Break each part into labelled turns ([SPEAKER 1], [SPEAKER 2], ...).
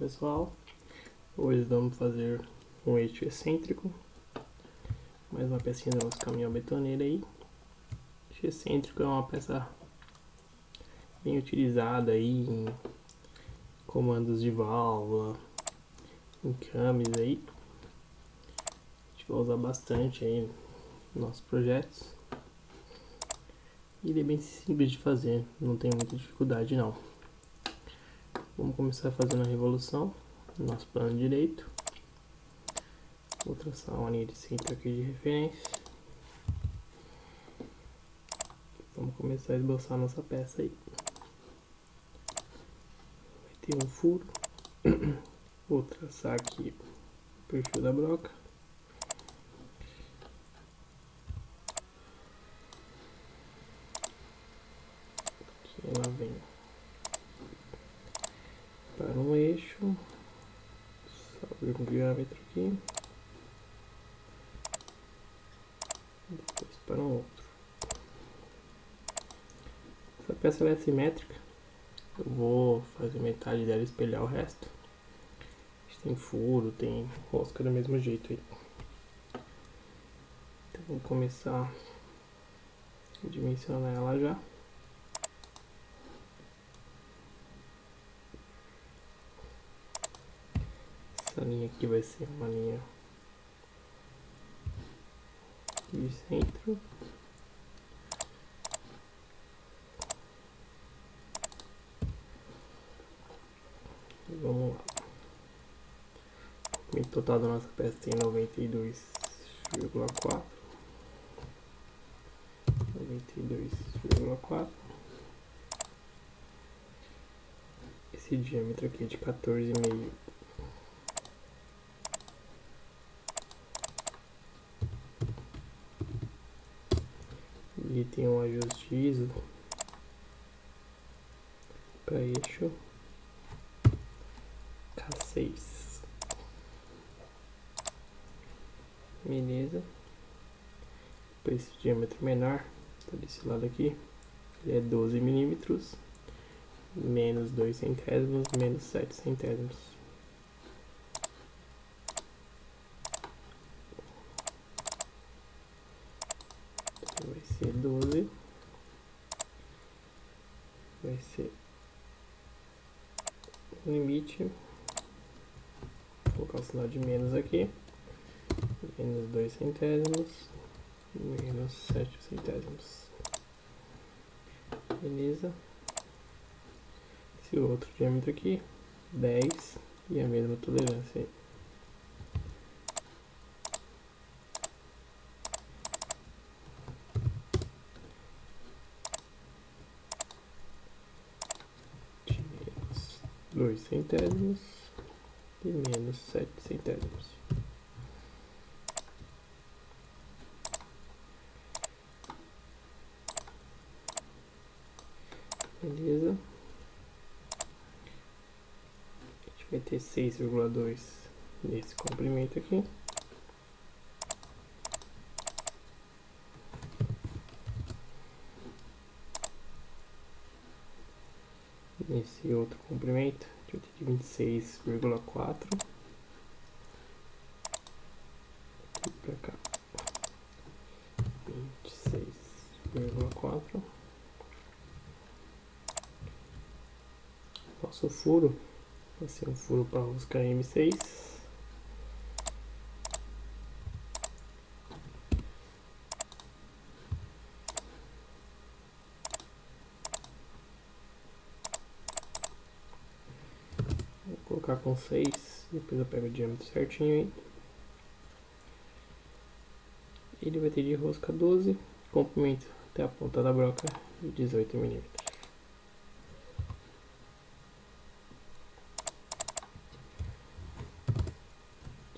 [SPEAKER 1] pessoal, hoje vamos fazer um eixo excêntrico, mais uma pecinha do nosso caminhão betoneiro aí. Eixo excêntrico é uma peça bem utilizada aí em comandos de válvula, em cames aí. A gente vai usar bastante aí nos nossos projetos. E ele é bem simples de fazer, não tem muita dificuldade não. Vamos começar fazendo a revolução no nosso plano direito. Vou traçar uma linha de centro aqui de referência. Vamos começar a esboçar nossa peça aí. Vai ter um furo. Vou traçar aqui o perfil da broca. Aqui ela vem para um eixo. Só abrir um diâmetro aqui. Depois para um outro. Essa peça ela é simétrica. Eu vou fazer metade dela espelhar o resto. Tem furo, tem rosca do mesmo jeito aí. Então vou começar a dimensionar ela já. Essa linha aqui vai ser uma linha de centro. E vamos lá. O total da nossa peça tem 92,4. 92,4. Esse diâmetro aqui é de 14,5. E tem um ajuste ISO para eixo K6. Beleza. Depois esse diâmetro menor, tá desse lado aqui, ele é 12 milímetros, menos 2 centésimos, menos 7 centésimos. Então vai ser 12, vai ser o limite, vou colocar o sinal de menos aqui, menos 2 centésimos, menos 7 centésimos. Beleza. Esse outro diâmetro aqui, 10, e a mesma tolerância aí. Menos 2 centésimos e menos 7 centésimos. Beleza. A gente vai ter 6,2 nesse comprimento aqui. Nesse outro comprimento, a gente vai ter 26,4. Aqui pra cá. 26,4. Nosso furo vai ser um furo para rosca M6. Vou colocar com 6, depois eu pego o diâmetro certinho aí. Ele vai ter de rosca 12, comprimento até a ponta da broca de 18 milímetros.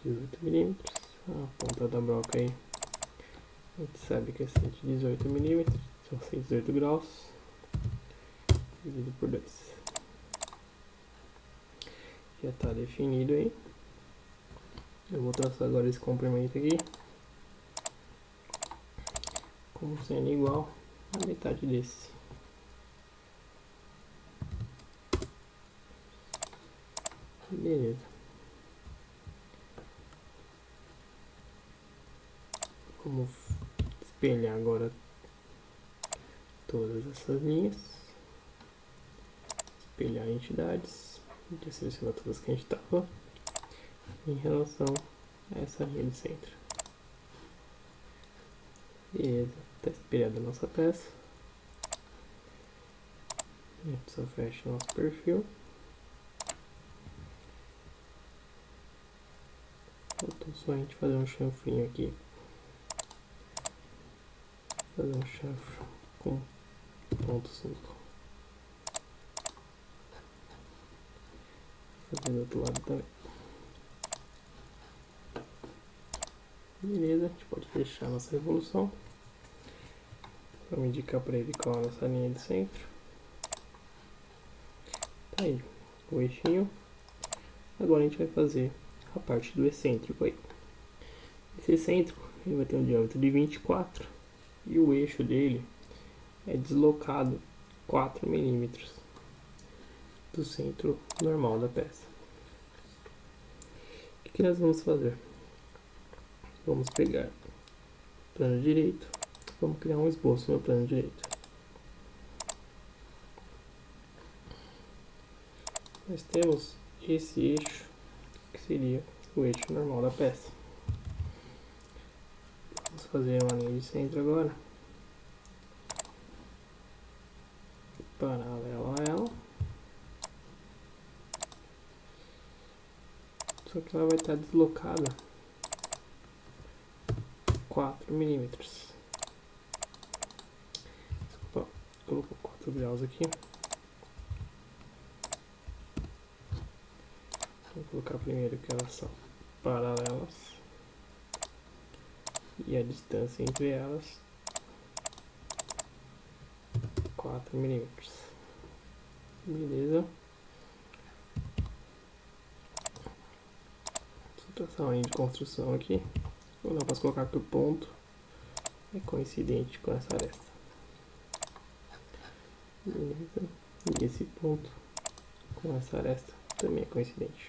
[SPEAKER 1] 18 milímetros, a ponta da broca aí, a gente sabe que é 118 milímetros, são 118 graus, dividido por 2. Já está definido aí. Eu vou traçar agora esse comprimento aqui, como sendo igual a metade desse. Beleza. Vamos espelhar agora todas essas linhas. Espelhar entidades. Já selecionar todas que a gente estava em relação a essa linha de centro. Beleza, está espelhada a nossa peça. A gente só fecha nosso perfil. Faltou só a gente fazer um chanfrinho aqui. Fazer um chanfro com ponto 5. Fazer do outro lado também. Beleza, a gente pode fechar a nossa revolução. Vamos indicar para ele qual é a nossa linha de centro. Tá aí, o eixinho. Agora a gente vai fazer a parte do excêntrico aí. Esse excêntrico ele vai ter um diâmetro de 24 e o eixo dele é deslocado 4 milímetros do centro normal da peça. O que nós vamos fazer? Vamos pegar o plano direito, vamos criar um esboço no plano direito. Nós temos esse eixo, que seria o eixo normal da peça. Vamos fazer uma linha de centro agora, paralela a ela. Só que ela vai estar deslocada 4 milímetros. Desculpa, colocou 4 graus aqui. Vou colocar primeiro que elas são paralelas e a distância entre elas 4 milímetros. Beleza. Situação aí de construção aqui. Não posso colocar que o ponto é coincidente com essa aresta. Beleza. E esse ponto com essa aresta também é coincidente.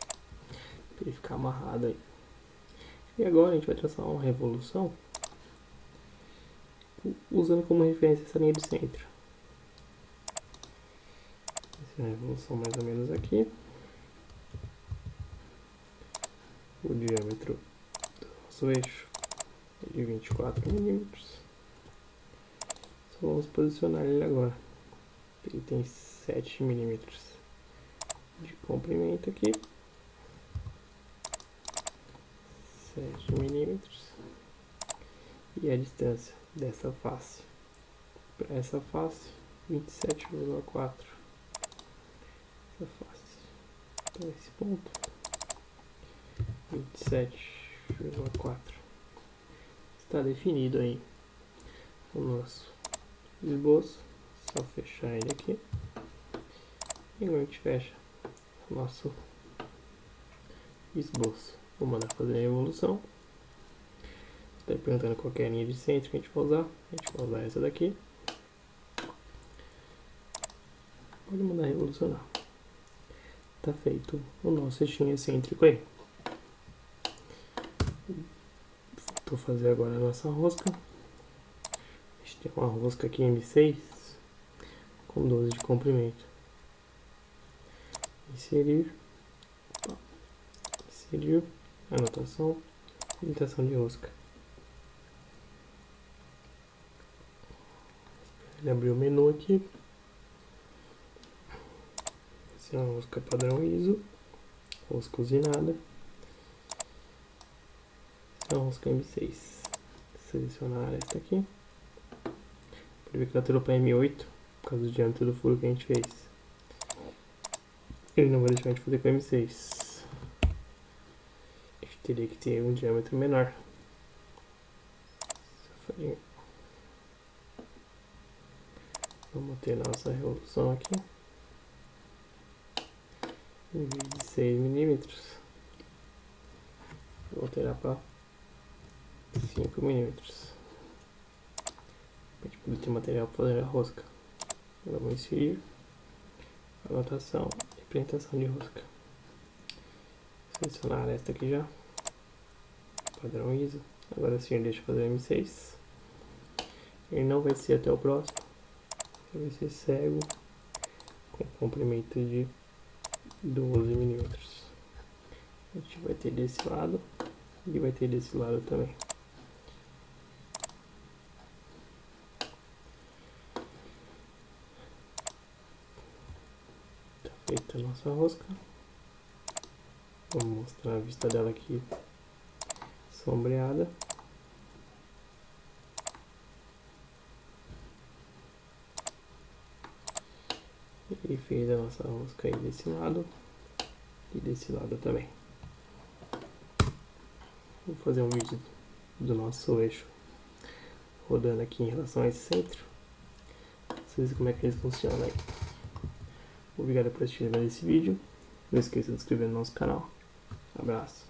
[SPEAKER 1] Para ele ficar amarrado aí. E agora a gente vai traçar uma revolução usando como referência essa linha de centro. Essa é a revolução mais ou menos aqui. O diâmetro do nosso eixo é de 24 milímetros. Só vamos posicionar ele agora. Ele tem 7 milímetros de comprimento aqui. 7 milímetros. E a distância dessa face para essa face 27,4. Essa face para esse ponto 27,4. Está definido aí o nosso esboço. Só fechar ele aqui. E agora a gente fecha o nosso esboço. Vou mandar fazer a revolução. Está perguntando qual é a linha de centro que a gente vai usar. A gente vai usar essa daqui. Pode mandar revolucionar. Está feito o nosso eixinho excêntrico aí. Vou fazer agora a nossa rosca. A gente tem uma rosca aqui M6 com 12 de comprimento. Inserir. Inserir. Anotação. Imitação de rosca. Ele abriu o menu aqui. Essa é uma rosca padrão ISO. Rosca usinada. Essa é uma rosca M6. Selecionar esta aqui. Pode ver que ela tirou para M8 por causa do diâmetro do furo que a gente fez. Ele não vai deixar a gente fazer com M6. A gente teria que ter um diâmetro menor. Vamos ter nossa revolução aqui. Em vez de 6 milímetros, vou alterar para 5 milímetros. Para a gente poder ter material para fazer a rosca. Agora vou inserir anotação e representação de rosca. Selecionar a aresta aqui já. Padrão ISO. Agora sim, deixa eu fazer o M6. Ele não vai ser até o próximo. Ele vai ser cego com comprimento de 12 milímetros. A gente vai ter desse lado e vai ter desse lado também. Tá feita a nossa rosca. Vamos mostrar a vista dela aqui sombreada. E fez a nossa rosca aí desse lado e desse lado também. Vou fazer um vídeo do nosso eixo rodando aqui em relação a esse centro. Vocês verem como é que eles funcionam aí. Obrigado por assistir mais esse vídeo. Não esqueça de se inscrever no nosso canal. Abraço.